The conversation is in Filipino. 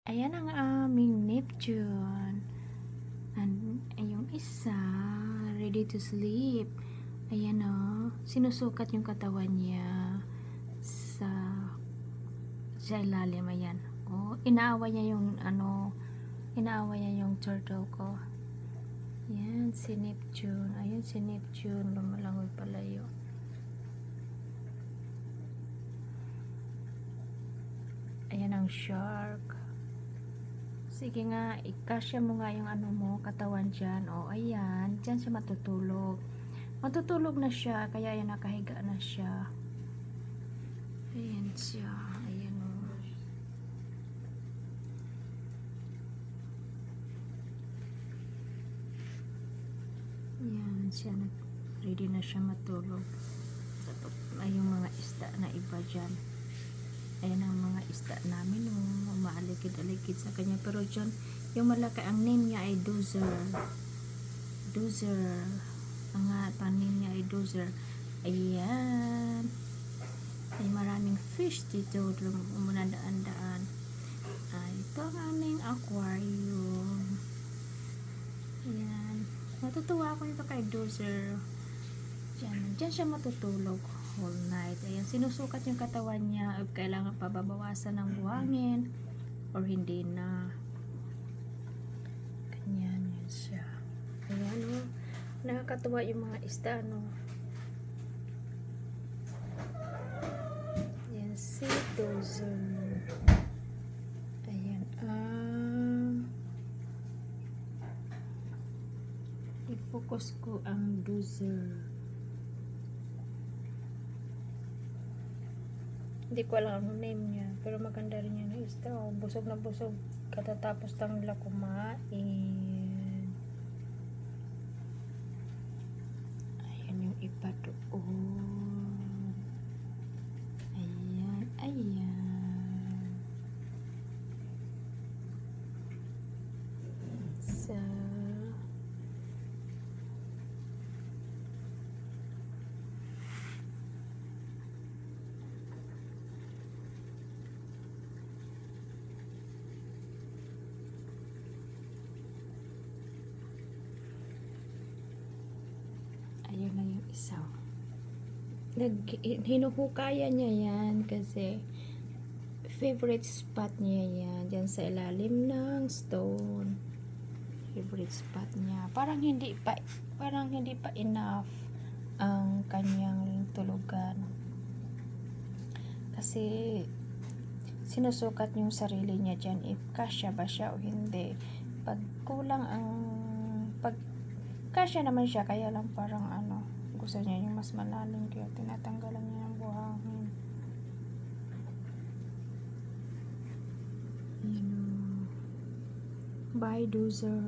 Ayan ang aming Neptune. And yung isa, ready to sleep. Ayan o, sinusukat yung katawan niya sa ilalim. Ayan. O, inaawa niya yung turtle ko. Ayan, si Neptune. Ayan si Neptune, lumalangoy palayo. Ayan ang shark. Sige nga, ikasya mo nga yung katawan dyan. O, ayan. Dyan siya matutulog. Matutulog na siya, kaya ayan, nakahiga na siya. Ayan siya. Ayan o. Ayan siya. Ready na siya matulog. Ay, yung mga isda na iba dyan. Ayan ang mga isda namin, umaaligid-aligid sa kanya, pero dyan yung malaki, ang name niya ay Dozer. Ang name niya ay Dozer. Ayan, ay maraming fish dito, umunadaan-daan. Ito ang aming aquarium. Ayan, natutuwa ako nito kay Dozer. Diyan siya matutulog whole night. Ayan, sinusukat yung katawan niya if kailangan pa babawasan ng buhangin or hindi na. Ganyan, yan siya. Ayan o, nakakatuwa yung mga isda, no. Yan si Dozer. Ayan, i-focus ko ang Dozer. Hindi ko alam ang name niya, pero maganda rin yan na isda. Oh, busog na busog katatapos lang nila kumain. Ayan yung iba doon. Ayan, ayan. So, ayun na yung isa. Hinuhukayan niya yan kasi favorite spot niya yan. Diyan sa ilalim ng stone. Favorite spot niya. Parang hindi pa enough ang kanyang tulugan. Kasi sinusukat yung sarili niya dyan if kasya ba siya o hindi. Pag kasya naman siya, kaya lang parang gusto niya yung mas malalim, kaya tinatanggalan niya ng buhangin. Bye, Dozer.